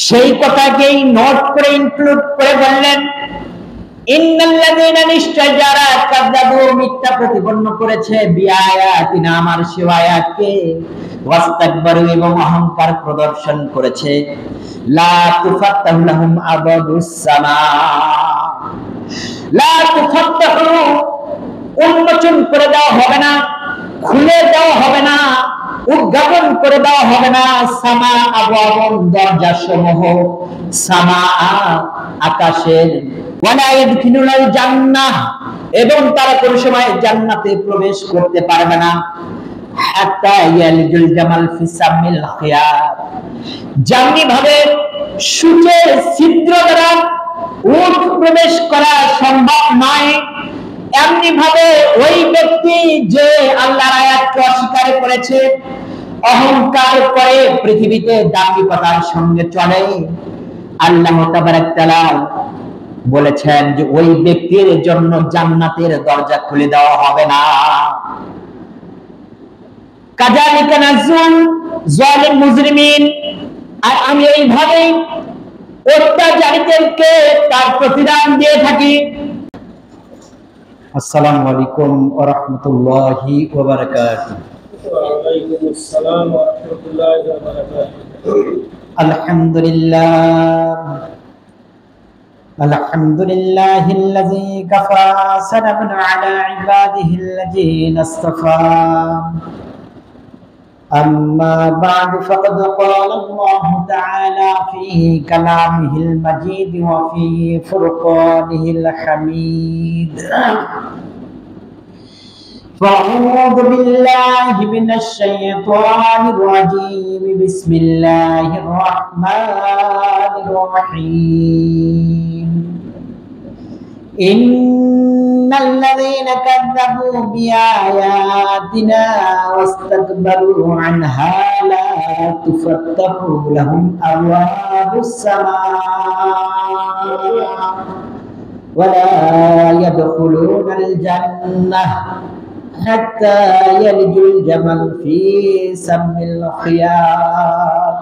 সেই কথাকেই নোট করে ইনক্লুড করে বললেন, ইন্নাল্লাযীনা, নিশ্চয় যারা কাযাবু, মিথ্যা প্রতিপন্ন করেছে, বিআয়াতিনা, আমার সে আয়াতকে, ওয়াস্তাকবারু, এবং অহংকার প্রদর্শন করেছে, লা তুফাত্তাহু লাহুম আবাবুস সামা, লা তুফাত্তাহু, উন্মোচন করে দেওয়া হবে না, খুলে দেওয়া হবে না, উদ্ঘাটন করে দেওয়া হবে না, সামা, আবওয়াবুন, দরজা সমূহ, সামা, আকাশের, ওয়ালা ইয়াদখিলুনাল জান্নাহ, এবং তারা কোন সময় জান্নাতে প্রবেশ করতে পারবে না, হাত্তা ইয়ালিজুল জামাল ফি সামিল খিয়াত, যেমনি ভাবে সূচের ছিদ্র দ্বারা উট প্রবেশ করা সম্ভব নয়, এমনি ভাবে ওই ব্যক্তি যে আল্লাহর আয়াতকে অস্বীকার করেছে, অহংকার করে পৃথিবীতে দাম্ভিকতার সঙ্গে চলে, আল্লাহ তাবারাক তাআলা বলেছেন যে ওই ব্যক্তির জন্য জান্নাতের দরজা খুলে দেওয়া হবে না। কাযালিকা নাযুল যালিম মুজরিমিন, আর আমি এইভাবে অত্যাচারীদেরকে তার প্রতিদান দিয়ে থাকি। আসসালামু আলাইকুম ওয়া রাহমাতুল্লাহি ওয়া বারাকাতুহু। ওয়া আলাইকুমুস সালাম ওয়া রাহমাতুল্লাহি ওয়া বারাকাতুহু। আলহামদুলিল্লাহ, আলহামদুলিল্লাহিল্লাযী কাফা সালামুন আলা ইবাদিহিল্লাযীনা ইসতাফা। أما بعد فقد قال الله تعالى في كلامه المجيد وفي فرقانه الحميد. فأعوذ بالله من الشيطان الرجيم. بسم الله الرحمن الرحيم. إن الذين كذبوا بآياتنا واستكبروا عنها لا تفتح لهم أبواب السماء ولا يدخلون الجنة حتى يلج الجمل في سم الخياط.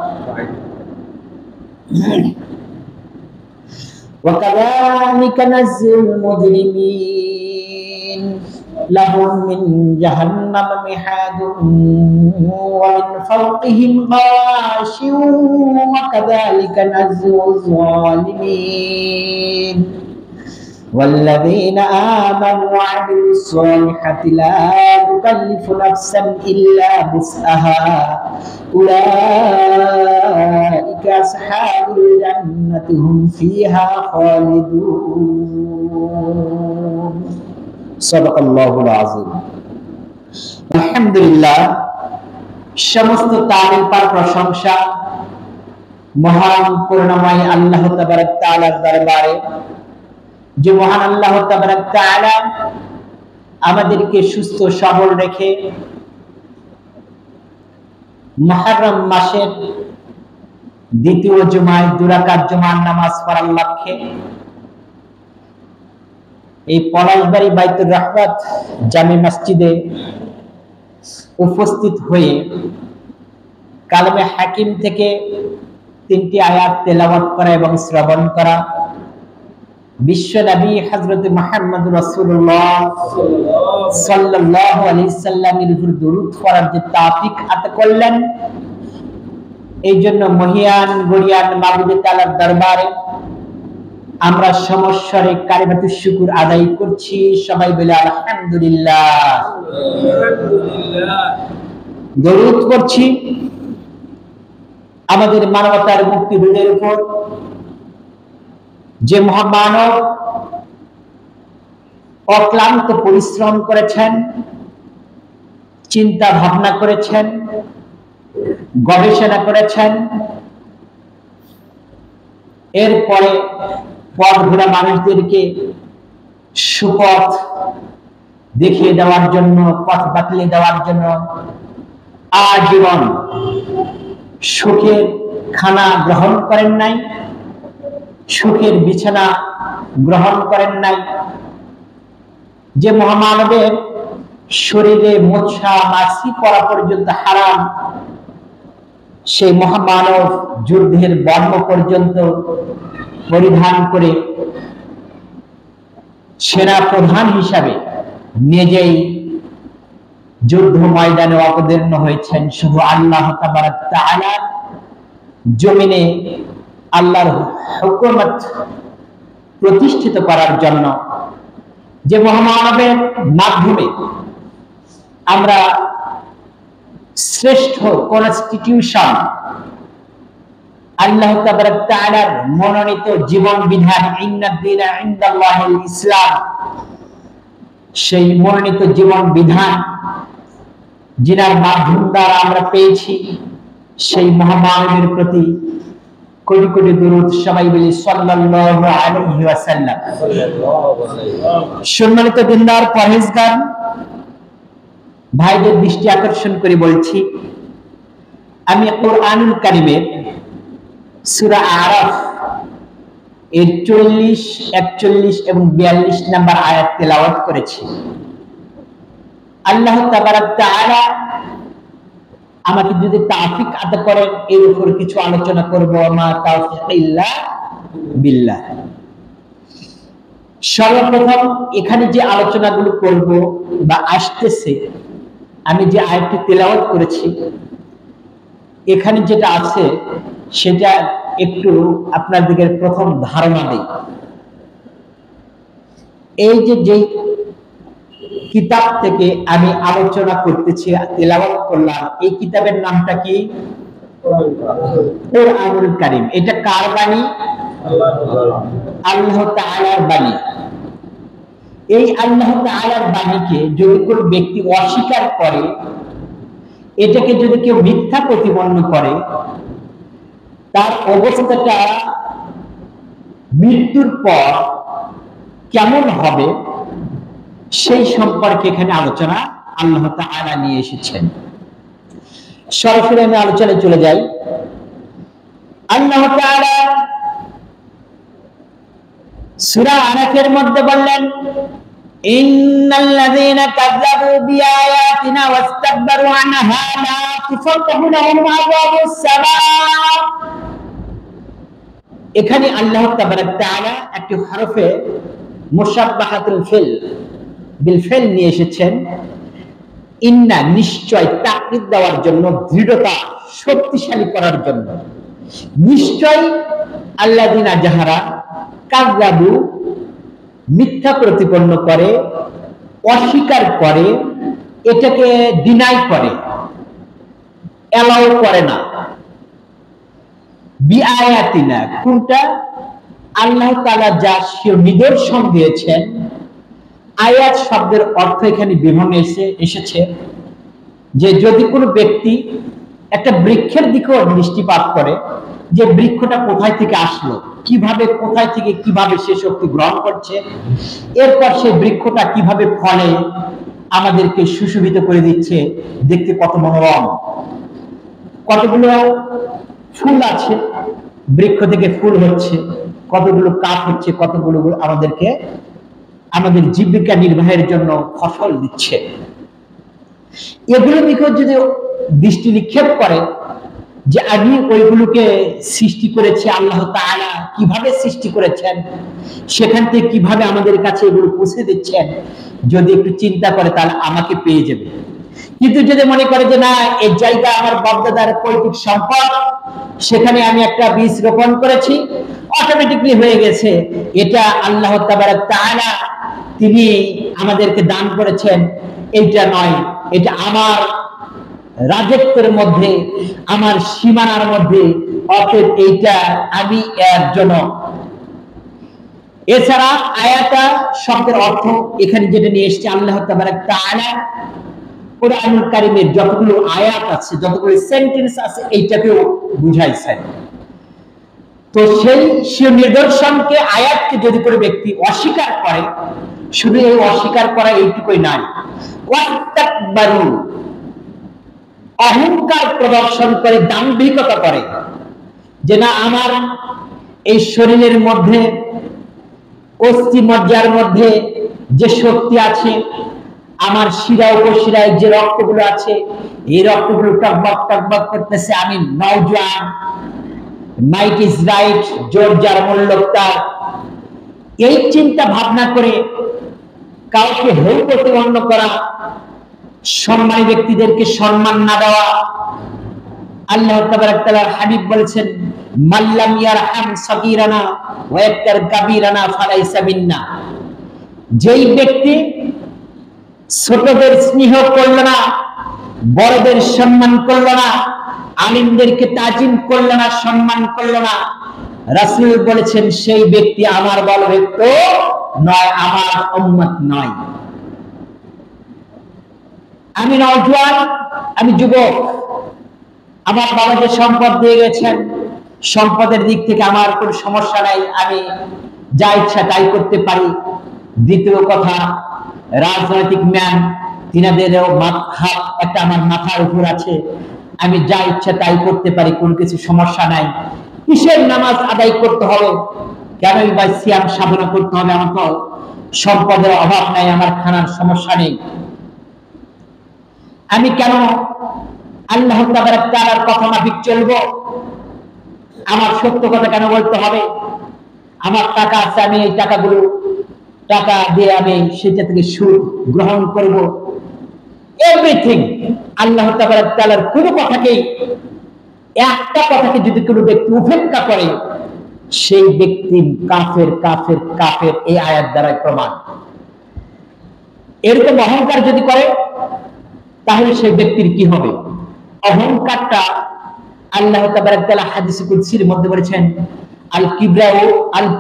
وكذلك نجزي المجرمين. لهم من جهنم مهاد ومن فوقهم غواش وكذلك نجزي الظالمين. والذين آمنوا وعملوا الصالحات لا نكلف نفسا إلا وسعها أولئك أصحاب الجنة هم فيها خالدون. صدق الله العظيم. الحمد لله. সমস্ত তারিফ আর প্রশংসা মহান করুণাময় আল্লাহ তাবারক তাআলার দরবারে, যে মহান আল্লাহ তাবারক তাআলা আমাদেরকে সুস্থ সবল রেখে মুহররম মাসের দ্বিতীয় জুমায় দুরাকাত জুমার নামাজ পড়ার লক্ষ্যে এই পলাশবাড়ি বাইতুর রহমত জামে মসজিদে উপস্থিত হয়ে কালামে হাকিম থেকে 3টি আয়াত তেলাওয়াত করা এবং শ্রবণ করা, বিশ্ব নবী হযরত মুহাম্মদ রাসূলুল্লাহ সাল্লাল্লাহু আলাইহি সাল্লামের উপর দরুদ পড়ার যে তৌফিক আতা করলেন, এই জন্য মহিয়ান গরিয়ান মাবুদ তাআলার দরবারে আমরা সমস্বরে কালিমাতুশ শুকর আদায় করছি। সবাই বলে আলহামদুলিল্লাহ, আলহামদুলিল্লাহ। দরুদ করছি আমাদের মানবতার মুক্তিযুদ্ধের উপর, যে মহামানব অক্লান্ত পরিশ্রম করেছেন, চিন্তা ভাবনা করেছেন, গবেষণা করেছেন, এরপরে পথঘোরা মানুষদেরকে সুপথ দেখিয়ে দেওয়ার জন্য, পথ বাতলে দেওয়ার জন্য আজীবন সুখের খানা গ্রহণ করেন নাই, সুখের বিছানা গ্রহণ করেন নাই, যে মহামানবের শরীরে মোছা মাছি পরা পর্যন্ত হারাম, সেই মহামানব যুদ্ধের বর্ম পর্যন্ত পরিধান করে সেনা প্রধান হিসাবে নিজেই যুদ্ধ ময়দানে অবতীর্ণ হয়েছেন শুধু আল্লাহ তাবারাক তাআলা জমিনে আল্লাহর হুকুমত প্রতিষ্ঠিত করার জন্য, যে মহামানবের মাধ্যমে আমরা শ্রেষ্ঠ কনস্টিটিউশন আল্লাহ তাবারাক তাআলার মনোনীত জীবন বিধান ইন্নাদ-দীনা ইনদাল্লাহিল ইসলাম, সেই মনোনীত জীবন বিধান যিনার মাধ্যম দ্বারা আমরা পেয়েছি, সেই মহামানবের প্রতি কোটি কোটি দুরূদ সবাই বলি সাল্লাল্লাহু আলাইহি ওয়াসাল্লাম। সম্মানিত দিনদার পরহেজগার ভাইদের দৃষ্টি আকর্ষণ করে বলছি, আমি কোরআনুল কারীমের সূরা আরাফ এর 40, 41 এবং 42 নম্বর আয়াত তেলাওয়াত করেছি। আল্লাহ তাবারাক তাআলা আমাকে যদি তাওফিক আতা করেন এর উপর কিছু আলোচনা করব, মা তাওফিক ইল্লা বিল্লাহ। সর্বপ্রথম এখানে যে আলোচনাগুলো করব বা আসতেছে, আমি যে আয়াতটি তেলাওয়াত করেছি এখানে যেটা আছে সেটা একটু আপনাদেরকে প্রথম ধারণা দেই। এই যে কিতাব থেকে আমি আলোচনা করতেছি, তেলাওয়াত করলাম, এই কিতাবের নামটা কি? কোরআনুল কারীম। এটা কার বাণী? আল্লাহ তাআলার বাণী। এই আল্লাহ তাআলার বাণীকে যদি কোনো ব্যক্তি অস্বীকার করে, এটাকে যদি কেউ মিথ্যা প্রতিপন্ন করে, তার অবস্থাটা মৃত্যুর পর কেমন হবে সেই সম্পর্কে এখানে আলোচনা আল্লাহ তাআলা নিয়ে এসেছেন। সরাসরি আমি আলোচনায় চলে যাই। আল্লাহ তাআলা সূরা আরাফের মধ্যে বললেন, ইন্নাল্লাযীনা কাযযাবু বিআয়াতিনা ওয়াস্তাকবারু আনহা লা তুফাত্তাহু লাহুম আবওয়াবুস সামা। এখানে আল্লাহ তাবারাক তাআলা একটি হরফে মুশাব্বাহাতুল ফিল বিল ফিল নিয়ে এসেছেন। ইন্না, নিশ্চয়, তাকদীর দেওয়ার জন্য, দৃঢ়তা, শক্তিশালী করার জন্য। নিশ্চয় আল্লাযীনা যাহারা কাযযাবু, মিথ্যা প্রতিপন্ন করে, অস্বীকার করে, এটাকে ডিনাই করে, অ্যালাউ করে না। বিআয়াতিনা, কোনটা? আল্লাহ তাআলা যা নিদর্শন দিয়েছেন। আয়াত শব্দের অর্থ এখানে বিভিন্ন এসেছে যে যদি কোনো ব্যক্তি একটা বৃক্ষের দিকেও দৃষ্টিপাত করে, যে বৃক্ষটা কোথায় থেকে আসলো, কিভাবে, কোথায় থেকে কিভাবে সে শক্তি গ্রহণ করছে, এরপর সেই বৃক্ষটা কিভাবে ফলে আমাদেরকে সুশোভিত করে দিচ্ছে, দেখতে কত মনোরম, কতগুলো ফুল আছে, বৃক্ষ থেকে ফুল হচ্ছে, কতগুলো কাঠ হচ্ছে, কতগুলো আমাদেরকে আমাদের জীবিকা নির্বাহের জন্য ফসল দিচ্ছে। এগুলো দিকেও যদি দৃষ্টি নিক্ষেপ করে যে আমি ওইগুলোকে সৃষ্টি করেছি, আল্লাহ তাআলা কিভাবে সৃষ্টি করেছেন, সেখান থেকে কিভাবে আমাদের কাছে এগুলো পৌঁছে দিচ্ছেন, যদি একটু চিন্তা করে তাহলে আমাকে পেয়ে যাবে। কিন্তু যদি মনে করে যে না, এই জায়গা আমার বাপদাদার পৈতৃক সম্পদ, সেখানে আমি একটা বীজ রোপণ করেছি, অটোমেটিকলি হয়ে গেছে, এটা আল্লাহ তাবারাক তাআলা তিনি আমাদেরকে দান করেছেন, এইটা নয়, এটা আমার রাজত্বের মধ্যে, আমার সীমানার মধ্যে, অতএব এইটা আমি এর জন্য। এছাড়া আয়াতা শব্দের অর্থ এখানে যেটা নিয়ে এসেছে আল্লাহ তাবারাক তাআলা কোরআনুল কারীমের যতগুলো আয়াত আছে, যতগুলো সেন্টেন্স আছে, এইটাকেও বুঝাইছেন। তো সেই নিদর্শনকে, আয়াতকে যদি কোনো ব্যক্তি অস্বীকার করে, শুধু এই অস্বীকার করা এইটুকুই নয়, ওয়াস্তাকবারু, অহংকার প্রদর্শন করে, দাম্ভিকতা করে, যে না, আমার এই শরীরের মধ্যে, অস্থি মজ্জার মধ্যে যে শক্তি আছে, আমার শিরা উপশিরায় যে রক্তগুলো আছে, এই রক্তগুলো টকবক টকবক করতেছে, আমি নওজোয়ান, মাইট ইজ রাইট, জোর যার মূল্য তার। এই চিন্তা ভাবনা করে কাউকে হেয় প্রতিপন্ন করা, সম্মানী ব্যক্তিদেরকে সম্মান না দেওয়া, আল্লাহ তাবারাক তাআলার হাবিব বলেছেন, মাল্লাম ইয়ারহাম সাগীরানা ওয়া ইয়াকতার কাবীরানা ফালাইসা মিন্না। যেই ব্যক্তি ছোটদের স্নেহ করল না, বড়দের সম্মান করল না, আলিমদেরকে তাজিম করল না, সম্মান করল না, রাসূল বলেছেন সেই ব্যক্তি আমার বলভক্ত নয়, আমার উম্মত নয়। আমি নওজোয়ান, আমি যুবক, আমার বাবা যে সম্পদ দিয়ে গেছেন, সম্পদের দিক থেকে আমার কোনো সমস্যা নাই, আমি যা ইচ্ছা তাই করতে পারি। দ্বিতীয় কথা, রাজনৈতিক ম্যান, তিনাদেরও হাত একটা আমার মাথার উপর আছে, আমি যা ইচ্ছা তাই করতে পারি, কোনো কিছু সমস্যা নাই। কিসের নামাজ আদায় করতে হবে, কেনই বা সিয়াম সাধনা করতে হবে, আমার তো সম্পদের অভাব নাই, আমার খানার সমস্যা নেই। আমি কেন আল্লাহ তাবারাক তাআলার কথা মাফিক চলবো? আমার সত্য কথা কেন বলতে হবে? আমার টাকা আছে, আমি এই টাকা দিয়ে আমি সেটা থেকে সুদ গ্রহণ করব। এভরিথিং আল্লাহ তাবারাক তাআলার কোনো কথাকেই, একটা কথাকে যদি কোনো ব্যক্তি উপেক্ষা করে, সেই ব্যক্তি কাফের কাফের কাফের, এই আয়াত দ্বারা প্রমাণ। এরকম অহংকার যদি করে তাহলে সেই ব্যক্তির কি হবে? অহংকারটা আল্লাহ তাবারাক তাআলা হাদিসে কুদসির মধ্যে বলেছেন, আল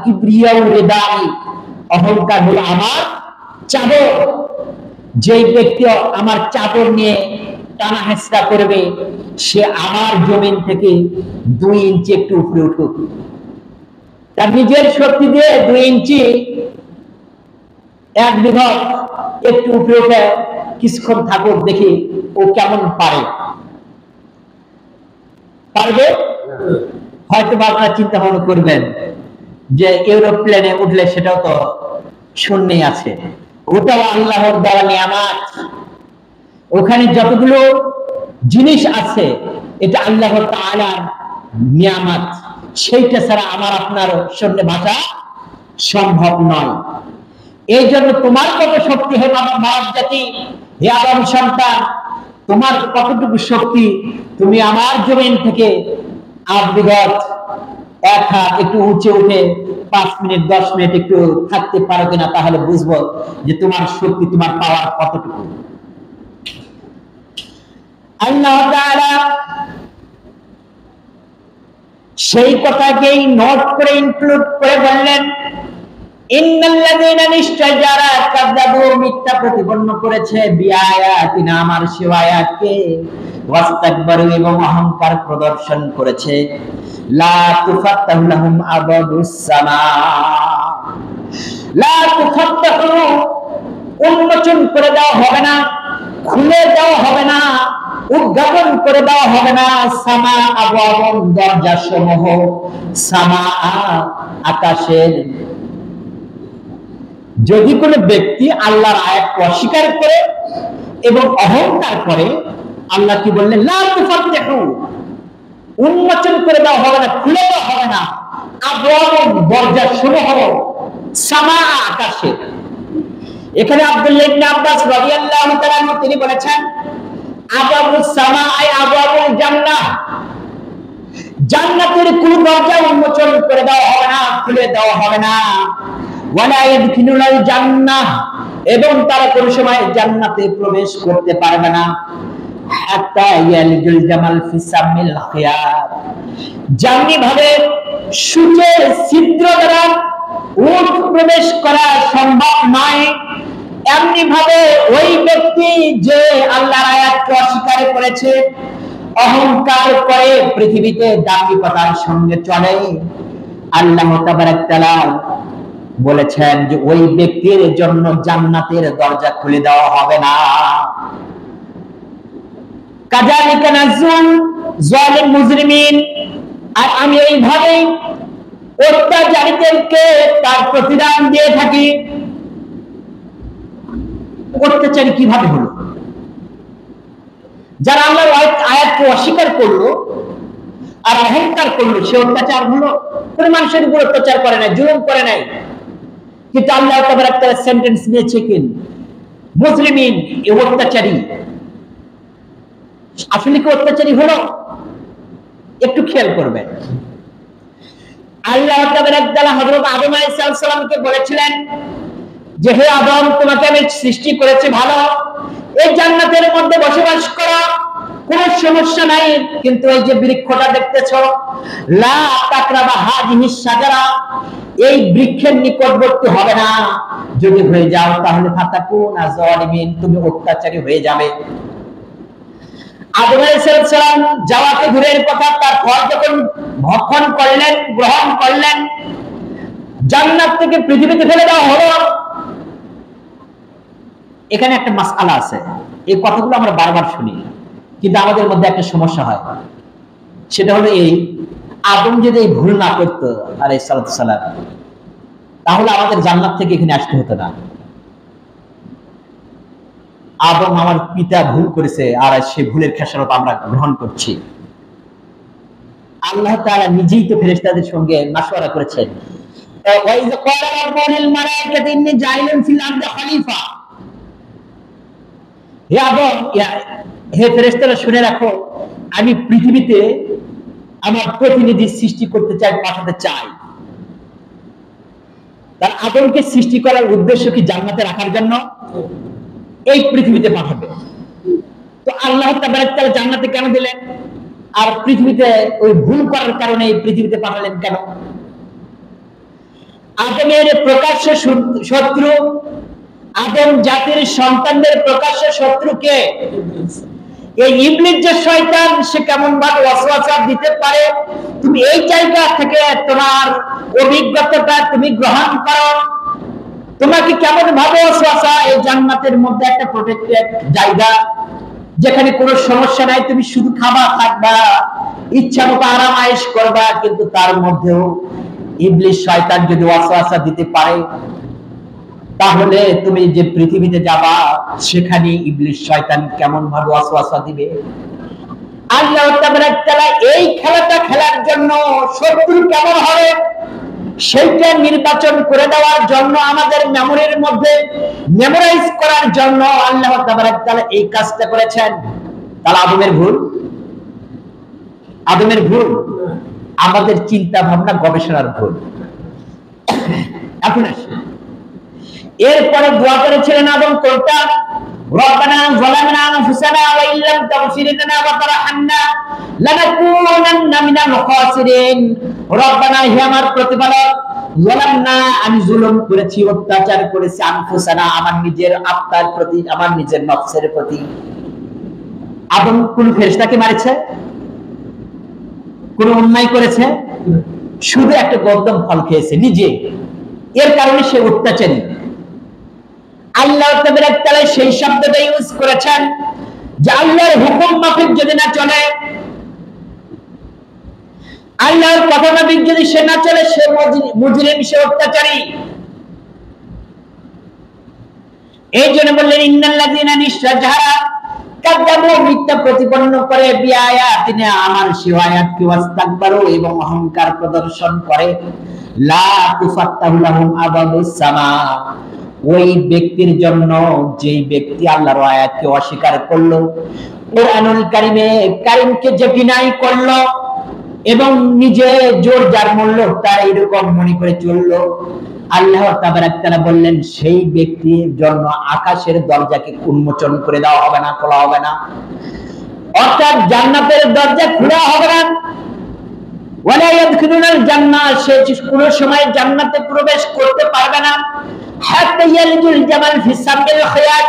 কিবরিয়াউ রিদাই, অহংকার হলো আমার চাদর। যেই ব্যক্তি আমার চাদর নিয়ে টানা হেঁচড়া করবে, সে আমার জমিন থেকে 2 ইঞ্চি একটু উপরে উঠুক, তার নিজের শক্তি দিয়ে 2 ইঞ্চি 1 বিঘা একটু উপরে উঠে কিছুক্ষণ থাকুক, দেখি ও কেমন পারবে। হয়তো আপনারা চিন্তা ভাবনা করবেন যে এরোপ্লেনে উঠলে সেটাও তো শূন্যে আছে, ওটাও আল্লাহর দেওয়া নিয়ামত। ওখানে যতগুলো জিনিস আছে এটা আল্লাহ তাআলার নিয়ামত, সেইটা ছাড়া আমার আপনার শূন্যে ভাষা সম্ভব নয়। এই জন্য তোমার কত শক্তি, হে মানব জাতি, হে আদম সন্তান, তোমার কতটুকু শক্তি, তুমি আমার জমিন থেকে 8 বিঘা 1 হাত একটু উঁচে উঠে 5 মিনিট 10 মিনিট একটু থাকতে পারো কিনা, তাহলে বুঝবো যে তোমার শক্তি, তোমার পাওয়ার কতটুকু। আল্লাহ তাআলা সেই কথাকেই নোট করে ইনক্লুড করে বললেন, ইন্নাল্লাযীনা, নিশ্চয় যারা কাযাবু, মিথ্যা প্রতিপন্ন করেছে, বিআয়াতিনা, আমার সেই আয়াতকে, ওয়াস্তাকবারু, এবং অহংকার প্রদর্শন করেছে, লা তুফাত্তাহু লাহুম আবওয়াবুস সামা, লা তুফাত্তাহু, উন্মোচন করে দেওয়া হবে না, খুলে দেওয়া হবে না, উদ্ঘাটন করে দেওয়া হবে না, সামা আবওয়াবুন, দরজা সমূহ, সামা আকাশের। যদি কোনো ব্যক্তি আল্লাহর আয়াতকে অস্বীকার করে এবং অহংকার করে, আল্লাহ কি বললেন, লা তুফাত্তাহু, উন্মোচন করে দেওয়া হবে না, খুলে দেওয়া হবে না, আবওয়াবুন, দরজা সমূহ, সামা আকাশে। এখানে আব্দুল্লাহ ইবনে আব্বাস রাদিয়াল্লাহু তাআলা আনহু তিনি বলেছেন, আবওয়াবুস সামা আই আবওয়াবুল জান্নাহ, জান্নাতের কোন দরজা উন্মোচন করে দেওয়া হবে না, খুলে দেওয়া হবে না। ওয়ালা ইয়াদখিলুল জান্নাহ, এবং তারা কোন সময় জান্নাতে প্রবেশ করতে পারবে না, হাত্তা ইয়ালিজুল জামাল ফি সামিল খিয়াত, যেমনি ভাবে সূচের ছিদ্র দ্বারা উট প্রবেশ করা সম্ভব নয়, এমনি ভাবে ওই ব্যক্তি যে আল্লাহর আয়াতকে অস্বীকার করেছে, অহংকার করে পৃথিবীতে দাম্ভিকতার সঙ্গে চলে, আল্লাহ তাবারাক তাআলা বলেছেন যে ওই ব্যক্তির জন্য জান্নাতের দরজা খুলে দেওয়া হবে না। কাযালিকা নাযুল যালিম মুজরিমিন, আর আমি এইভাবে অত্যাচারীদেরকে তার প্রতিদান দিয়ে থাকি। অত্যাচারী কিভাবে হলো? যারা আল্লাহর আয়াতকে অস্বীকার করলো আর অহংকার করলো, সে অত্যাচার হলো। কোনো মানুষের উপর অত্যাচার করে নাই, জুলুম করে নাই, কিন্তু আল্লাহ তাআলা একটা সেন্টেন্স দিয়েছে কি মুজরিমিন, এ অত্যাচারী। আসলে কি অত্যাচারী হলো? একটু খেয়াল করবেন। আল্লাহ তাআলা হযরত আদম আলাইহিস সালামকে বলেছিলেন যে হে আদম, তোমাকে আমি সৃষ্টি করেছি ভালো, এই জান্নাতের মধ্যে বসবাস করো, কোনো সমস্যা নাই, কিন্তু এই যে বৃক্ষটা দেখতেছো, লা তাকরাবা হাযিহিস শাজারা, এই বৃক্ষের নিকটবর্তী হবে না। যদি হয়ে যাও তাহলে ফাতাকুনা যালিমিন, তুমি অত্যাচারী হয়ে যাবে। আদম আলাইহিস সালাম যাওয়াকে দূরের কথা, তার ফল যখন ভক্ষণ করলেন, গ্রহণ করলেন, জান্নাত থেকে পৃথিবীতে ফেলে দেওয়া হলো। এখানে একটা মাসআলা আছে, এই কথাগুলো আমরা বারবার শুনি, কিন্তু আমাদের মধ্যে একটা সমস্যা হয়। সেটা হলো এই, আদম যদি এই ভুল না করতো আলাইহিস সালাম, তাহলে আমাদের জান্নাত থেকে এখানে আসতে হতো না। আদম আমার পিতা ভুল করেছে, আর সে ভুলের খেসারত আমরা গ্রহণ করছি। আল্লাহ তাআলা নিজেই তো ফেরেশতাদের সঙ্গে মাশওয়ারা করেছেন। ওয়াইজ ক্বালা রাব্বুল মালাইকাতি ইন্নী জাইলুন ফিল আরদি খলিফা। হে আদম, হে ফেরেশতারা শুনে রাখো, আমি পৃথিবীতে আমার প্রতিনিধি সৃষ্টি করতে চাই, পাঠাতে চাই। তার আদমকে সৃষ্টি করার উদ্দেশ্য কি জান্নাতে রাখার জন্য? এই পৃথিবীতে পাঠাবে। তো আল্লাহ তাআলা জান্নাতে কেন দিলেন, আর পৃথিবীতে ওই ভুল করার কারণে এই পৃথিবীতে পাঠালেন কেন? আদমের প্রকাশ্য শত্রু, আদম জাতির সন্তানদের প্রকাশ্য শত্রুকে এই ইবলিস যে শয়তান, সে কেমন ভাবে ওয়াসওয়াসা দিতে পারে, তুমি এই জায়গা থেকে তোমার অভিজ্ঞতাটা তুমি গ্রহণ করো। তোমাকে কেমন ভাবে ওয়াসওয়াসা, এই জান্নাতের মধ্যে একটা প্রোটেক্টেড জায়গা, যেখানে কোনো সমস্যা নাই, তুমি শুধু খাবা, থাকবা, ইচ্ছা মতো আরাম আয়েশ করবা, কিন্তু তার মধ্যেও ইবলিস শয়তান যদি ওয়াসওয়াসা দিতে পারে, তাহলে তুমি যে পৃথিবীতে যাবা, সেখানে ইবলিস শয়তান কেমন ভাবে ওয়াসওয়াসা দিবে। আল্লাহ তাআলা এই খেলাটা খেলার জন্য শত্রু কেমন হবে সেইটা নির্বাচন করে দেওয়ার জন্য, আমাদের মেমোরির মধ্যে মেমোরাইজ করার জন্য আল্লাহ তাআলা এই কাজটা করেছেন। তাহলে আদমের ভুল, আমাদের চিন্তা ভাবনা গবেষণার ভুল। এখন আসি, এরপরে দোয়া করেছিলেন আদম কোনটা? রব্বানা যালামনা আনফুসানা ওয়া ইল্লাম তাগফির লানা ওয়া তারহামনা লানাকুনান্না মিনাল খাসিরিন। রব্বানা, হে আমার প্রতিপালক, যালামনা, আমি জুলুম করেছি, অত্যাচার করেছি, আনফুসানা, আমার নিজের আত্মার প্রতি, আমার নিজের নফসের প্রতি। আদম কোন ফেরেশতাকে মারেছে? কোন অন্যায় করেছে? শুধু একটা গর্দম ফল খেয়েছে নিজে, এর কারণে সে অত্যাচারী। আল্লাহ তাআলা সেই শব্দটা ইউজ করেছেন যে আল্লাহর হুকুম মাফিক যদি না চলে, আল্লাহর কথা মাফিক যদি সে না চলে, সে মুজরিম, সে অত্যাচারী। এই জন্য বললেন ইন্নাল্লাযীনা, নিশ্চয় যারা কাযযাবু, মিথ্যা প্রতিপন্ন করে, বিআয়াতিনা, আমার সেই আয়াতকে, ওয়াস্তাকবারু, এবং অহংকার প্রদর্শন করে, লা তুফাত্তাহু লাহুম আবাবুস সামা, ওই ব্যক্তির জন্য যেই ব্যক্তি আল্লাহর আয়াতকে অস্বীকার করলো, কোরআনুল কারীমকে যে ডিনাই করলো এবং নিজে জোর যার মূল্য তার এরকম মনে করে চললো, আল্লাহ তাআলা বললেন সেই ব্যক্তির জন্য আকাশের দরজাকে উন্মোচন করে দেওয়া হবে না, খোলা হবে না। অর্থাৎ জান্নাতের দরজা খোলা হবে না। ওয়ালা ইয়াদখুলুনাল জান্নাহ, সে কোন সময় জান্নাতে প্রবেশ করতে পারবে না। হাত্তা ইয়ালিজুল জামাল ফি সামিল খিয়াত,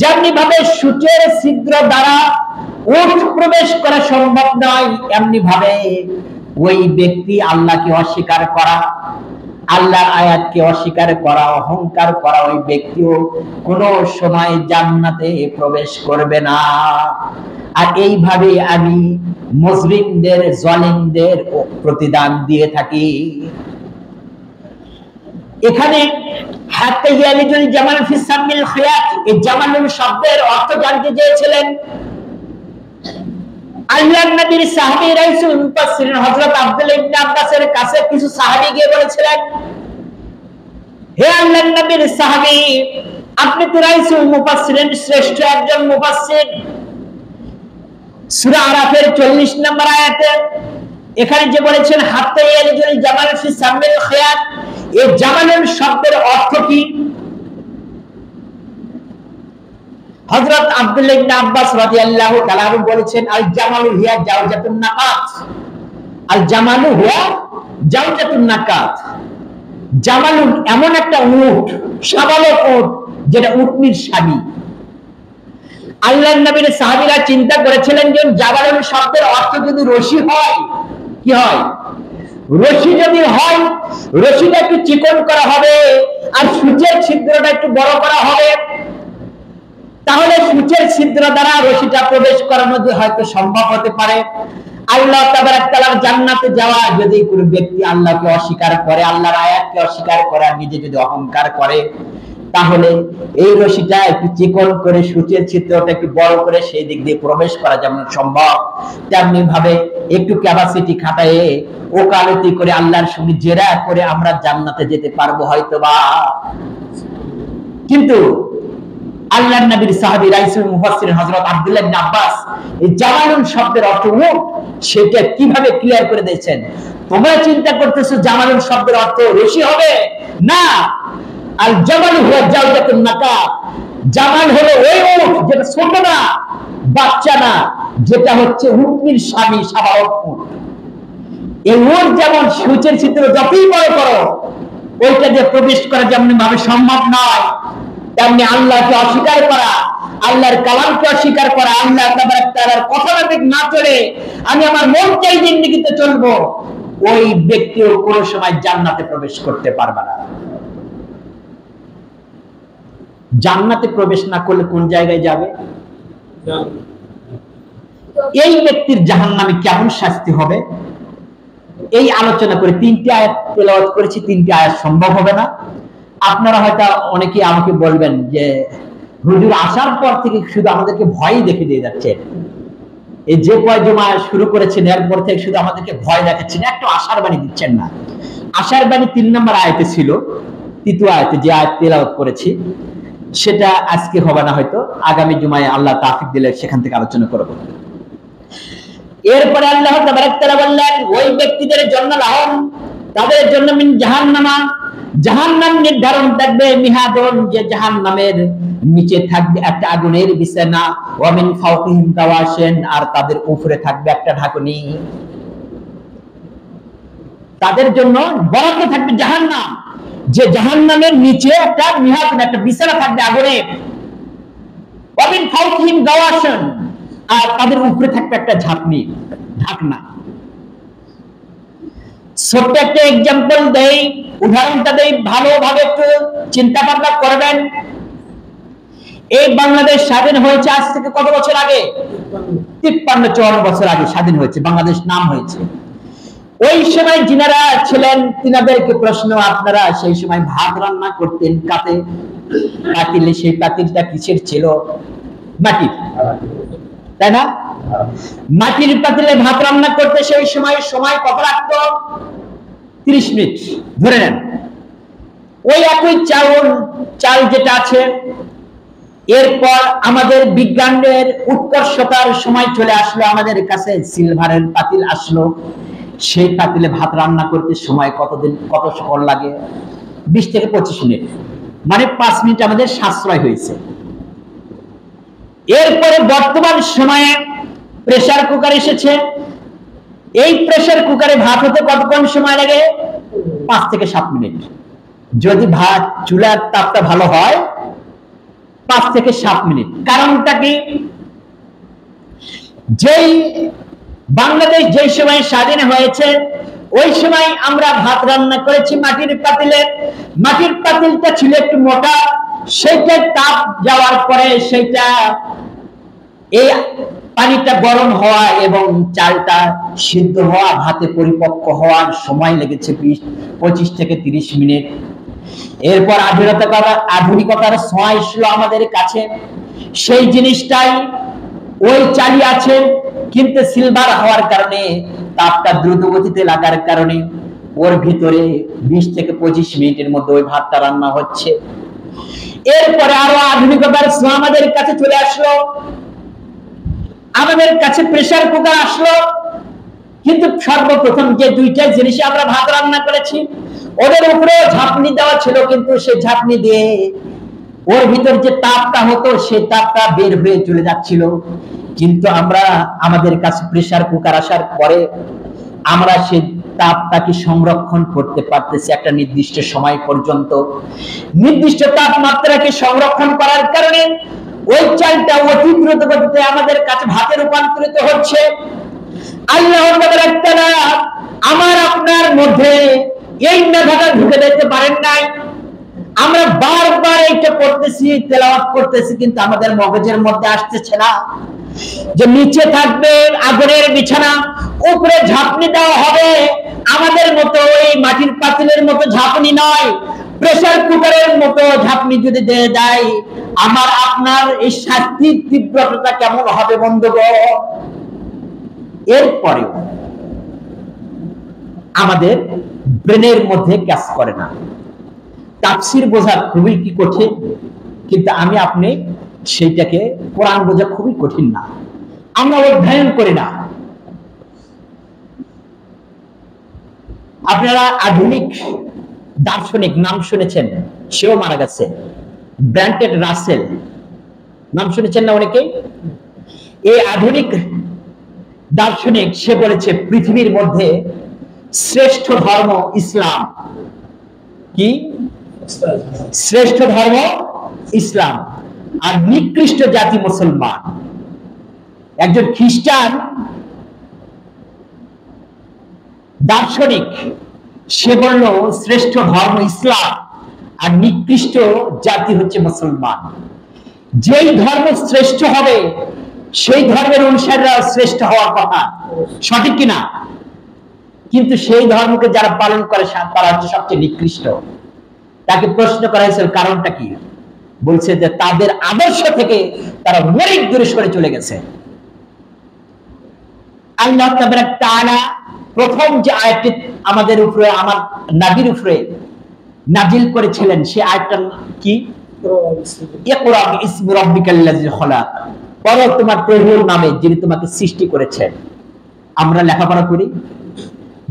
যেমনি ভাবে সূচের ছিদ্র দ্বারা উট প্রবেশ করা সম্ভব নয়, এমনি ভাবে ওই ব্যক্তি আল্লাহকে অস্বীকার করা, আল্লাহর আয়াতকে অস্বীকার করা, অহংকার করা, ওই ব্যক্তিও কোন সময় জান্নাতে প্রবেশ করবে না। আর এইভাবে আমি মুজরিমদের, জালিমদের প্রতিদান দিয়ে থাকি। এখানে হাত্তা ইয়ালিজুল জামাল ফি সামিল খিয়াত, এই জামালুল শব্দের অর্থ জানতে চেয়েছিলেন আল্লাহর নবীর সাহাবী রাসূল মুফাসসিরিন হযরত আব্দুল্লাহ ইবনে আব্বাসের কাছে কিছু সাহাবী গিয়ে বলেছিলেন, হে আল্লাহর নবীর সাহাবী, আপনি তো রাসূল মুফাসসিরিন শ্রেষ্ঠ একজন মুফাসসির। সূরা আরাফের 40 নম্বর আয়াতে এখানে যে বলেছেন হাত্তা ইয়ালিজুল জামাল ফি সামিল খিয়াত, এই জামালুন শব্দের অর্থ কি? হযরত আব্দুল্লাহ ইবনে আব্বাস রাদিয়াল্লাহু তাআলা বলেছেন, আল জামালু হিয়া জাওজাতুন নাকাত। আল জামালু হুয়া জাওজাতুন নাকাত। জামালুন এমন একটা উট, শাবালক উট, যেটা উটনির স্বামী। আল্লাহর নবীর সাহাবীরা চিন্তা করেছিলেন যে জামালুন শব্দের অর্থ যদি রশি হয়, কি হয়? রশি যদি হয়, রশিটা একটু চিকন করা হবে আর সূচের ছিদ্রটা একটু বড় করা হবে, তাহলে সূচের ছিদ্র দ্বারা রশিটা প্রবেশ করানো হয়তো সম্ভব হতে পারে। আল্লাহ তাবারক তাআলার জান্নাতে যাওয়া যদি কোনো ব্যক্তি আল্লাহকে অস্বীকার করে, আল্লাহর আয়াতকে অস্বীকার করে আর নিজে যদি অহংকার করে, তাহলে এই রশিটা একটু চিকন করে সূচের ছিদ্রটা একটু বড় করে সেই দিক দিয়ে প্রবেশ করা যেমন সম্ভব, তেমনি ভাবে একটু ক্যাপাসিটি খাটায়ে ওকালতি করে আল্লাহর সঙ্গে জেরা করে আমরা জান্নাতে যেতে পারবো হয়তোবা। কিন্তু আল্লাহর নবীর সাহাবী রাসূল মুফাসসিরিন হযরত আব্দুল্লাহ ইবনে আব্বাস এই জামালুন শব্দের অর্থ উট, সেটা কিভাবে ক্লিয়ার করে দিয়েছেন। তোমরা চিন্তা করতেছো জামালুন শব্দের অর্থ রশি হবে? না, আল জামালু হুয়া জাওজাতুন নাকাত। জামাল হলো ওই উট যেটা ছোট না, বাচ্চা না, যেটা হচ্ছে উটনির স্বামী, শাবালক উট। এই উট যেমন সূচের ছিদ্র যতই বড় করো, ওইটা দিয়ে প্রবেশ করা যেমন ভাবে সম্ভব নয়, তেমনি আল্লাহকে অস্বীকার করা, আল্লাহর কালামকে অস্বীকার করা, আল্লাহ তাবারক তাআলার কথা মাফিক না চলে আমি আমার মন চাই জিন্দেগিতে চলবো, ওই ব্যক্তিও কোনো সময় জান্নাতে প্রবেশ করতে পারবে না। জান্নাতে প্রবেশ না করলে কোন জায়গায় যাবে? এই ব্যক্তির জাহান্নামে কেমন শাস্তি হবে এই আলোচনা করে 3টি আয়াত তেলাওয়াত করেছি। 3টি আয়াত সম্ভব হবে না। আপনারা হয়তো অনেকেই আমাকে বলবেন যে হুজুর আসার পর থেকে শুধু আমাদেরকে ভয় দেখে দিয়ে যাচ্ছেন, এই যে কয় জমা শুরু করেছেন এরপর থেকে শুধু আমাদেরকে ভয় দেখাচ্ছেন, একটু আশার বাণী দিচ্ছেন না। আশার বাণী 3 নম্বর আয়াতে ছিল, 3য় আয়াতে যে আয়াত তেলাওয়াত করেছি সেটা আজকে হবে না, হয়তো আগামী জুমায় আল্লাহ তাওফিক দিলে সেখান থেকে আলোচনা করব। এরপরে আল্লাহ তাবারক তাআলা বললেন, ওই ব্যক্তিদের জন্য লাহম, তাদের জন্য মিন জাহান্নামা, জাহান্নাম নির্ধারণ থাকবে, মিহাদুন, যে জাহান্নামের নিচে থাকবে একটা আগুনের বিছানা, ওয়া মিন ফাওকিহিম গাওয়াশিন, আর তাদের উপরে থাকবে একটা ঢাকনি। তাদের জন্য বরাদ্দ থাকবে জাহান্নাম, যে জাহান্নামের নিচে একটা মিহাদুন, একটা বিছানা থাকবে আগুনের, ওয়া মিন ফাওকিহিম গাওয়াশিন, আর তাদের উপরে থাকবে একটা ঝাঁপনি, ঢাকনা। ছোট্ট একটা এক্সাম্পল দেই, উদাহরণটা দেই, ভালোভাবে একটু চিন্তা ভাবনা করবেন। এই বাংলাদেশ স্বাধীন হয়েছে আজ থেকে কত বছর আগে? 53-54 বছর আগে স্বাধীন হয়েছে, বাংলাদেশ নাম হয়েছে। ওই সময় যিনারা ছিলেন তিনাদেরকে প্রশ্ন, আপনারা সেই সময় ভাত রান্না করতেন কাতে? পাতিলে, সেই পাতিলটা কিসের ছিল? মাটির, তাই না? মাটির পাতিলে ভাত রান্না করতে সেই সময় কত লাগতো? 30 মিনিট ধরে নেন। ওই একই চাল যেটা আছে, এরপর আমাদের বিজ্ঞানের উৎকর্ষতার সময় চলে আসলো, আমাদের কাছে সিলভারের পাতিল আসলো। সেই পাতিলে ভাত রান্না করতে সময় কত সময় লাগে? 20 থেকে 25 মিনিট, মানে 5 মিনিট আমাদের সাশ্রয় হয়েছে। এরপরে বর্তমান সময়ে প্রেসার কুকার এসেছে। এই প্রেসার কুকারে ভাত হতে কতক্ষণ সময় লাগে? 5 থেকে 7 মিনিট। যদি ভাত চুলার তাপটা ভালো হয় 5 থেকে 7 মিনিট। কারণটা কি? যেই বাংলাদেশ যেই সময় স্বাধীন হয়েছে ওই সময় আমরা ভাত রান্না করেছি মাটির পাতিলে। মাটির পাতিলটা ছিল একটু মোটা, সেইটা তাপ যাওয়ার পরে সেইটা এই পানিটা গরম হওয়া এবং চালটা সিদ্ধ হওয়া, ভাতে পরিপক্ক হওয়ার সময় লেগেছে 25 থেকে 30 মিনিট। এরপর আধুনিকতার ছোঁয়া আসলো আমাদের কাছে, সেই জিনিসটাই ওই চালই আছে, কিন্তু সিলভার হওয়ার কারণে, তাপটা দ্রুত গতিতে লাগার কারণে ওর ভিতরে 20 থেকে 25 মিনিটের মধ্যে ওই ভাতটা রান্না হচ্ছে। এরপরে আরো আধুনিকতার ছোঁয়া আমাদের কাছে চলে আসলো, আমাদের কাছে প্রেসার কুকার আসলো। কিন্তু সর্বপ্রথম যে দুইটা জিনিসে আমরা ভাত রান্না করেছি, ওদের উপরে ঝাঁপনি দেওয়া ছিল, কিন্তু সেই ঝাঁপনি দিয়ে ওর ভিতর যে তাপটা হতো সেই তাপটা বের হয়ে চলে যাচ্ছিল। কিন্তু আমরা আমাদের কাছে প্রেসার কুকার আসার পরে আমরা সেই তাপটাকে সংরক্ষণ করতে পারতেছি একটা নির্দিষ্ট সময় পর্যন্ত। নির্দিষ্ট তাপমাত্রাকে সংরক্ষণ করার কারণে ওই চালটা অতি দ্রুত গতিতে আমাদের কাছে ভাতে রূপান্তরিত হচ্ছে। আল্লাহ তাআলা আমার আপনার মধ্যে এই মেধাটা ঢুকে দিতে পারেন নাই। আমরা বারবার এটা করতেছি, তেলাওয়াত করতেছি, কিন্তু আমাদের মগজের মধ্যে আসতেছে না যে নিচে থাকবে আগুনের বিছানা, উপরে ঝাঁপনি দেওয়া হবে। আমাদের মতো ওই মাটির পাতিলের মতো ঝাঁপনি নয়, প্রেসার কুকারের মতো ঝাঁপনি যদি দিয়ে দেয়, আমার আপনার এই শাস্তির তীব্রতা কেমন হবে বন্ধুগণ। এরপরেও আমাদের ব্রেনের মধ্যে কাজ করে না। তাফসীর বোঝা খুবই কি কঠিন, কিন্তু আমি আপনি সেইটাকে, কোরআন বোঝা খুবই কঠিন না, আমরা অধ্যয়ন করি না। আপনারা আধুনিক দার্শনিক নাম শুনেছেন, সেও মারা গেছে, ব্র্যান্টেড রাসেল নাম শুনেছেন না অনেকে? এই আধুনিক দার্শনিক, সে বলেছে পৃথিবীর মধ্যে শ্রেষ্ঠ ধর্ম ইসলাম। কি শ্রেষ্ঠ ধর্ম? ইসলাম। আর নিকৃষ্ট জাতি মুসলমান। একজন খ্রিস্টান দার্শনিক, সে বলল শ্রেষ্ঠ ধর্ম ইসলাম আর নিকৃষ্ট জাতি হচ্ছে মুসলমান। যেই ধর্ম শ্রেষ্ঠ হবে সেই ধর্মের অনুসারীরা শ্রেষ্ঠ হওয়ার কথা, সঠিক কিনা? কিন্তু সেই ধর্মকে যারা পালন করে তারা হচ্ছে সবচেয়ে নিকৃষ্ট। তাকে প্রশ্ন করা হয়েছিল কারণটা কি, বলছে যে তাদের আদর্শ থেকে তারা অনেক দূরে সরে চলে গেছে। আল্লাহ তাআলা প্রথম যে আয়াতটি আমাদের উপরে, আমার নবীর উপরে নাজিল করেছিলেন, সে আয়াতটা কি? ইকরা বিইসমি রাব্বিকাল্লাযী খলাক, পড়ো তোমার প্রভুর নামে যিনি তোমাকে সৃষ্টি করেছেন। আমরা লেখাপড়া করি,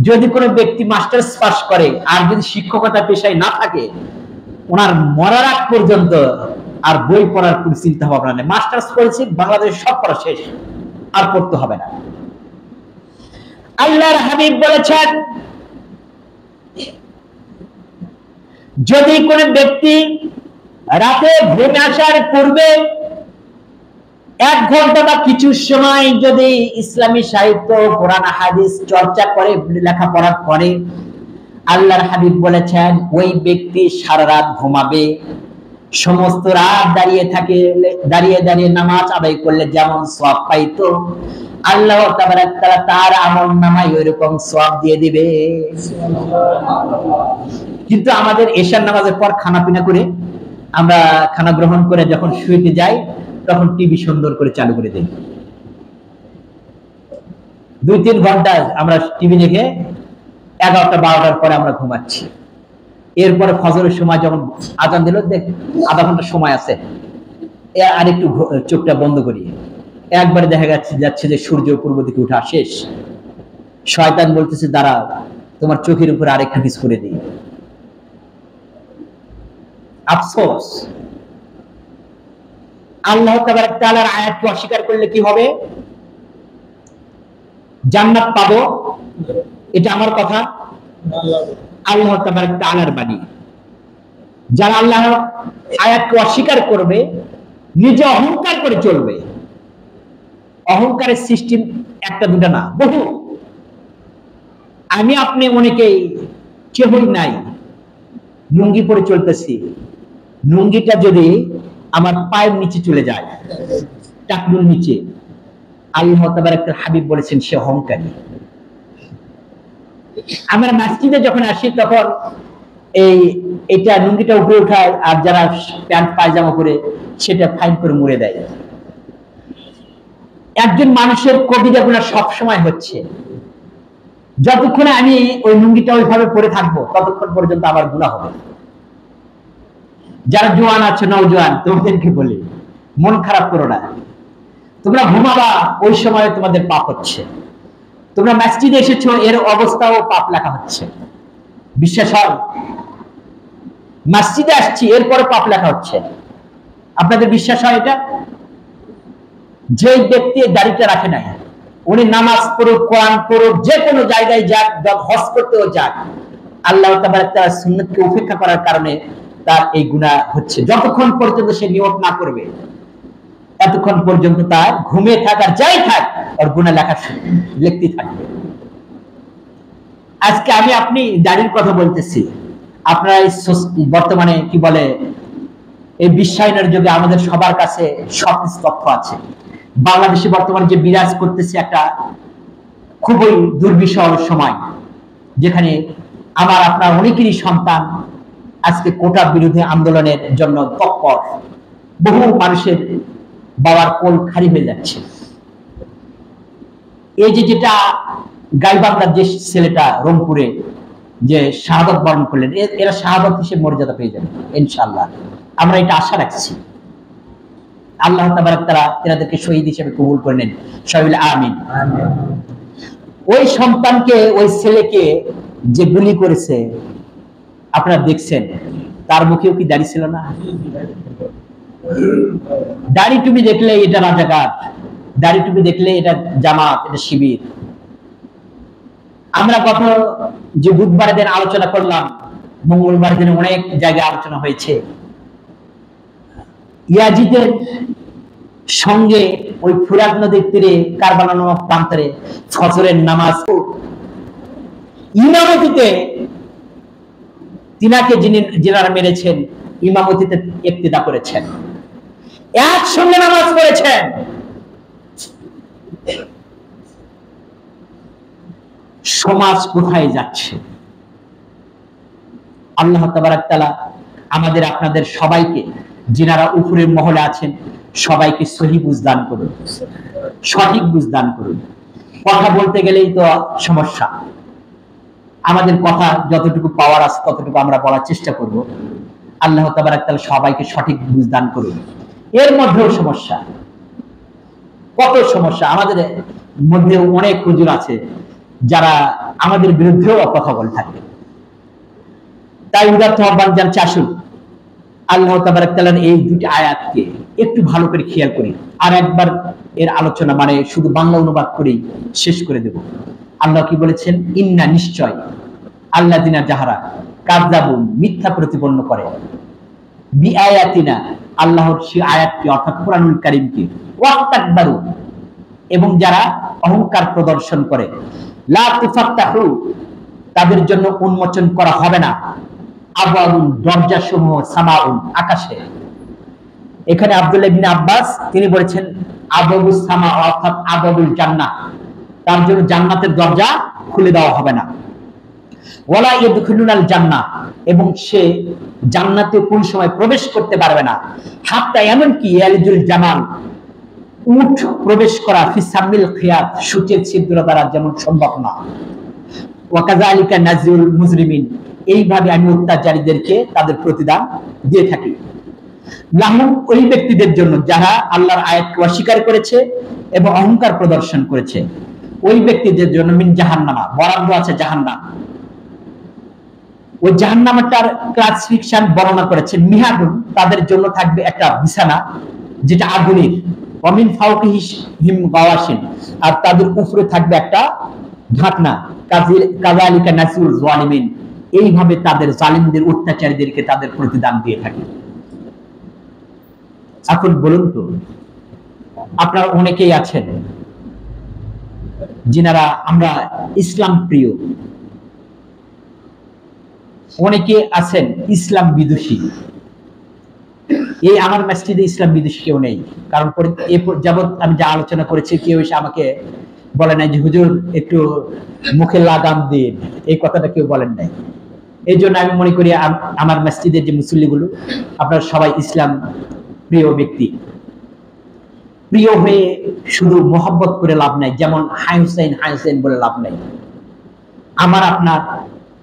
যদি কোনো ব্যক্তি মাস্টার্স পাস করে আর যদি শিক্ষকতা পেশায় না থাকে, ওনার মরার আগ পর্যন্ত আর বই পড়ার কোনো চিন্তা ভাবনা নেই। মাস্টার্স করেছি, বাংলাদেশের সব পড়া শেষ, আর পড়তে হবে না। আল্লাহর হাবিব বলেছেন, যদি কোনো ব্যক্তি রাতে ঘুমে আসার পূর্বে 1 ঘন্টা বা কিছু সময় যদি ইসলামী সাহিত্য, কোরআন হাদিস চর্চা করে, লেখাপড়া করে, আল্লাহর হাবিব বলেছেন ওই ব্যক্তি সারা রাত ঘুমাবে, সমস্ত রাত দাঁড়িয়ে দাঁড়িয়ে নামাজ আদায় করলে যেমন সওয়াব পাইতো, আল্লাহ তাআলা তার আমলনামায় ওইরকম সওয়াব দিয়ে দিবে। কিন্তু আমাদের এশার নামাজের পর খানা পিনা করে, আমরা খানা গ্রহণ করে যখন শুইতে যাই, তখন টিভি সুন্দর করে চালু করে দেই। 2-3 ঘন্টা আমরা টিভি দেখে 11টা-12টার পরে আমরা ঘুমাচ্ছি। এরপরে ফজরের সময় যখন আজান দিল, দেখ আধা ঘন্টা সময় আছে, আর একটু চোখটা বন্ধ করি, একবারে দেখা যাচ্ছে যে সূর্য পূর্ব দিকে উঠা শেষ। শয়তান বলতেছে দাঁড়া, তোমার চোখের উপরে আরেকটা কিছু করে দিই। আফসোস, আল্লাহ তাআলার আয়াতকে অস্বীকার করলে কি হবে? জান্নাত পাবো? এটা আমার কথা? আল্লাহ তাআলার বাণী। যারা আল্লাহর আয়াতকে অস্বীকার করবে, নিজে অহংকার করে চলবে। অহংকারের সিস্টেম একটা দুটা না, বহু। আমি আপনি অনেকেই কেহই নাই, লুঙ্গি পরে চলতেছি, লুঙ্গিটা যদি আমার পায়ের নিচে চলে যায়, টাকনুর নিচে, আল্লাহ তাআলা হাবিব বলেছেন সে অহংকারী। আমরা মসজিদে যখন আসি তখন এটা লুঙ্গিটা উপরে উঠায়, আর যারা প্যান্ট পায়জামা করে সেটা ফাইন করে মুড়ে দেয়। একজন মানুষের কবিরা গুনাহ সব সময় হচ্ছে, যতক্ষণ আমি ওই লুঙ্গিটা ওইভাবে পরে থাকবো ততক্ষণ পর্যন্ত আমার গুনাহ হবে। যারা জোয়ান আছে, নওজোয়ান, তোমাদেরকে বলি মন খারাপ করো না। তোমরা ঘুমাবা ওই সময় তোমাদের পাপ হচ্ছে। তোমরা মসজিদে এসেছো এর অবস্থাও পাপ লেখা হচ্ছে। বিশ্বাস হয়? মসজিদে আসছি এরপরে পাপ লেখা হচ্ছে। আপনাদের বিশ্বাস হয় এটা? যে ব্যক্তি দাড়িটা রাখে নাই, উনি নামাজ পড়ুক, কোরআন পড়ুক, যে কোনো জায়গায় যাক, হজ করতেও যাক, আল্লাহ তাবারক তাআলা সুন্নাতকে উপেক্ষা করার কারণে তার এই গুনাহ হচ্ছে। যতক্ষণ পর্যন্ত সে নিয়ত না করবে এতক্ষণ পর্যন্ত তার ঘুমিয়ে থাক আর যাই থাক ওর গুনাহ লেখা লিখতে থাকবে। আজকে আমি আপনি দাড়ির কথা বলতেছি, আপনারা বর্তমানে কি বলে এই বিশ্বায়নের যুগে আমাদের সবার কাছে সব তথ্য আছে। বাংলাদেশে বর্তমানে যে বিরাজ করতেছে একটা খুবই দুর্বিষহ সময়, যেখানে আমার আপনার অনেকেরই সন্তান আজকে কোটা বিরোধী আন্দোলনের জন্য তৎপর। বহু মানুষের বাবার কোল খালি হয়ে যাচ্ছে। এই যে যেটা গাইবান্ধার যে ছেলেটা রংপুরে যে শাহাদত বরণ করলেন, এরা শাহাদত হিসেবে মর্যাদা পেয়ে যাবে ইনশাআল্লাহ। আমরা এটা আশা রাখছি। আল্লাহ তাবারক তাআলা এনাদেরকে শহীদ হিসেবে কবুল করে নেন, সবাই আমিন। ওই সন্তানকে, ওই ছেলেকে যে গুলি করেছে আপনারা দেখছেন, তার মুখেও কি দাড়ি ছিল না? দাড়ি টুপি দেখলে এটা রাজাকার, দাড়ি টুপি দেখলে এটা জামাত, এটা শিবির। আমরা গত যে বুধবারের দিন আলোচনা করলাম, মঙ্গলবার দিনে অনেক জায়গায় আলোচনা হয়েছে। ইয়াজিদের সঙ্গে ওই ফুরাত নদীর তীরে কারবালা নামক প্রান্তরে ফজরের নামাজ ইমামতিতে তিনাকে যিনারা মেরেছেন ইমামতিতে ইক্তিদা করেছেন, একসঙ্গে নামাজ পড়েছেন। সমাজ কোথায় যাচ্ছে? আল্লাহ তাবারক তাআলা আমাদের আপনাদের সবাইকে, যিনারা উপরের মহলে আছেন, সবাইকে সহি বুঝ দান করুন, সঠিক বুঝ দান করুন। কথা বলতে গেলেই তো সমস্যা। আমাদের কথা যতটুকু পাওয়ার আছে ততটুকু আমরা বলার চেষ্টা করব। আল্লাহ তাবারক তাআলা সবাইকে সঠিক বুঝ দান করুন। এর মধ্যেও সমস্যা, কত সমস্যা। আমাদের মধ্যে অনেক হুজুর আছে যারা আমাদের বিরুদ্ধেও কথা বলে থাকে। তাই উদাত্ত আহ্বান জানাচ্ছি, আসুন আল্লাহ তাবারক তাআলার এই দুটি আয়াতকে একটু ভালো করে খেয়াল করি। আর একবার এর আলোচনা মানে শুধু বাংলা অনুবাদ করেই শেষ করে দেব। আল্লাহ কি বলেছেন? ইন্না, নিশ্চয়, আল্লাযিনা যাহারা কাযযাবু, মিথ্যা প্রতিপন্ন করে, বিআয়াতিনা, আল্লাহর সেই আয়াতকে অর্থাৎ কুরআনুল কারীমকে, ওয়াস্তাকবারু, এবং যারা অহংকার প্রদর্শন করে, লা তুফাত্তাহু, তাদের জন্য উন্মোচন করা হবে না, আবওয়াবুন, দরজাসমূহ, সামাউন, আকাশে। এখানে আব্দুল্লাহ ইবনে আব্বাস তিনি বলেছেন আবওয়াবুস সামা অর্থাৎ আবওয়াবুল জান্নাহ, তার জন্য জান্নাতের দরজা খুলে দেওয়া হবে না। ওয়ালা ইয়াদখুলুনাল জান্নাহ, এবং সে জান্নাতে কোন সময় প্রবেশ করতে পারবে না, হাত্তা, এমনকি ইয়ালিজুল জামাল, উট প্রবেশ করা, ফি সামিল খিয়াত, সূচের ছিদ্র দ্বারা যেমন সম্ভব না। ওয়া কাযালিকা নাজিউল মুজরিমিন, এইভাবে আমি অত্যাচারীদেরকে তাদের প্রতিদান দিয়ে থাকি। লাহুম, ওই ব্যক্তিদের জন্য যারা আল্লাহর আয়াতকে অস্বীকার করেছে এবং অহংকার প্রদর্শন করেছে, ওই ব্যক্তিদের জন্য মিন জাহান্নামা, বরাদ্দ আছে জাহান্নাম। ওই জাহান্নামটার ক্লাসিফিকেশন বর্ণনা করেছেন মিহাদুন, তাদের জন্য থাকবে একটা বিছানা যেটা আগুনের, ওয়ামিন ফাওকিহিম গাওয়াশিন, আর তাদের উপরে থাকবে একটা ঢাকনা। কাযালিকা নাসিউল যালিমিন, এইভাবে তাদের জালিমদের, অত্যাচারীদেরকে তাদের প্রতিদান দিয়ে থাকে। এখন বলুন তো, আপনারা অনেকেই আছেন যিনারা আমরা ইসলাম প্রিয়, অনেকে আছেন ইসলাম বিদ্বেষী। এই আমার মসজিদে ইসলাম বিদ্বেষী কেউ নেই, কারণ যাবৎ আমি যা আলোচনা করেছি কেউ এসে আমাকে বলে নাই যে হুজুর একটু মুখে লাগাম দিন, এই কথাটা কেউ বলেন নাই। এই জন্য আমি মনে করি আমার মসজিদের যে মুসল্লিগুলো আপনারা সবাই ইসলাম প্রিয় ব্যক্তি। প্রিয় হয়ে শুধু মোহাব্বত করে লাভ নাই, যেমন হাই হুসেন বলে লাভ নাই। আমার আপনার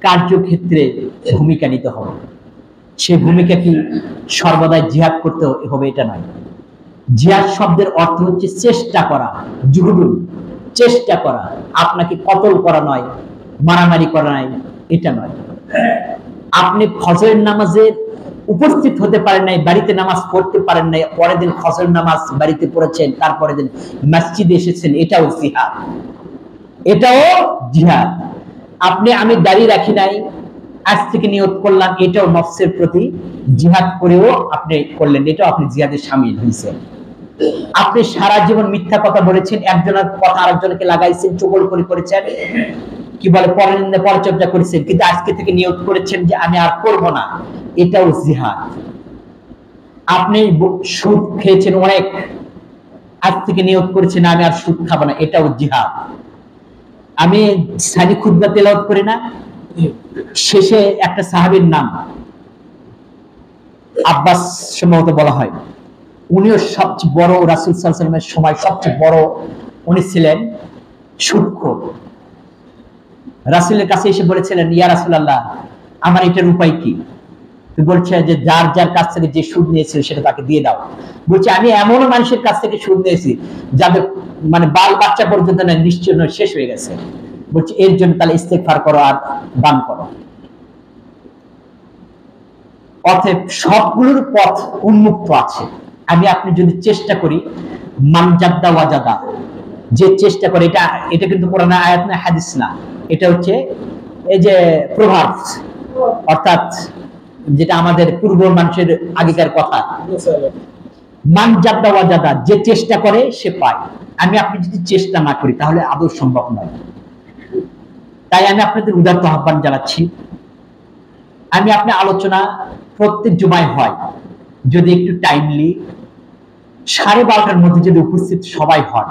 কার্যক্ষেত্রে ভূমিকা নিতে হবে। সে ভূমিকা কি সর্বদাই জিহাদ করতে হবে এটা নয়। জিহাদ শব্দের অর্থ হচ্ছে চেষ্টা করা, জুহুদুন, চেষ্টা করা। আপনাকে কতল করা নয়, মারামারি করা নয়, এটা নয়। আপনি ফজরের নামাজে উপস্থিত হতে পারেন নাই, বাড়িতে নামাজ পড়তে পারেন নাই, পরের দিন ফজর নামাজ বাড়িতে পড়েছেন, তারপরের দিন মসজিদে এসেছেন, এটাও জিহাদ, এটাও জিহাদ। আমি দাড়ি রাখি নাই, আজ থেকে নিয়ত করলাম, এটাও নফসের প্রতি জিহাদ করেও আপনি করলেন, এটাও আপনি জিহাদে শামিল হয়েছেন। আপনি সারা জীবন মিথ্যা কথা বলেছেন, একজনের কথা আরেকজনকে লাগাইছেন, চুগলখড়ি করেছেন, কি বলে পরনিন্দা পরচর্চা করেছেন, কিন্তু আজকে থেকে নিয়ত করেছেন যে আমি আর করব না, এটাও জিহাদ। আপনি সুদ খেয়েছেন অনেক, আজ থেকে নিয়ত করেছেন আমি আর সুদ খাবো না, এটাও জিহাদ। আমি সানি খুতবা তেলাওয়াত করি না, শেষে একটা সাহাবীর নাম আব্বাস সম্ভবত বলা হয়, উনিও সবচেয়ে বড়, রাসূল সাল্লাল্লাহু আলাইহি ওয়াসাল্লামের সময় সবচেয়ে বড় উনি ছিলেন সুদখোর। রাসূলের কাছে এসে বলেছিলেন, ইয়া রাসূলুল্লাহ, আমার এটার উপায় কি? তো বলছে যে যার যার কাছ থেকে যে সুদ নিয়েছিল সেটা তাকে দিয়ে দাও। বলছে আমি এমন মানুষের কাছ থেকে সুদ নিয়েছি যাদের মানে বাল বাচ্চা পর্যন্ত না, নিশ্চয় শেষ হয়ে গেছে। বলছে এর জন্য তাহলে ইস্তেগফার করো আর দান করো। অতএব সবগুলোর পথ উন্মুক্ত আছে। আপনি যদি চেষ্টা করি, মান জাদ্দা ওয়াজাদা, যে চেষ্টা করে, এটা কিন্তু কোরআনের আয়াত না, হাদিস না, এটা হচ্ছে এই যে প্রভাবস, অর্থাৎ যেটা আমাদের পূর্ব মানুষের আগেকার কথা, মান জাদ্দা ওয়াজাদা, যে চেষ্টা করে সে পায়। আপনি যদি চেষ্টা না করি তাহলে আদৌ সম্ভব নয়। তাই আমি আপনাদের উদাত্ত আহ্বান জানাচ্ছি, আপনার আলোচনা প্রত্যেক জুমায় হয়, যদি একটু টাইমলি 12:30টার মধ্যে যদি উপস্থিত সবাই হন,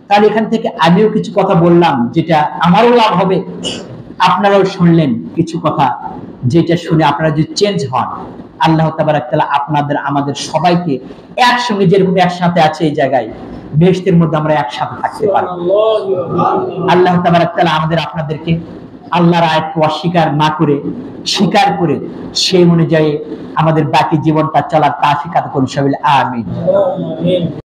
তাহলে এখান থেকে আমিও কিছু কথা বললাম, যেটা আমারও লাভ হবে, আপনারাও শুনলেন কিছু কথা, যেটা শুনে আপনারা যদি চেঞ্জ হন, আল্লাহ তাবারাক তাআলা আপনাদের আমাদের সবাইকে একসঙ্গে, যেরকম একসাথে আছে এই জায়গায় বেহেশতের মধ্যে আমরা একসাথে থাকতে পারি। আল্লাহ তাবারাক তাআলা আমাদের আপনাদেরকে আল্লাহর আয়াতকে অস্বীকার না করে, স্বীকার করে সেই অনুযায়ী আমাদের বাকি জীবনটা চলার তৌফিক দান করুন। আমিন।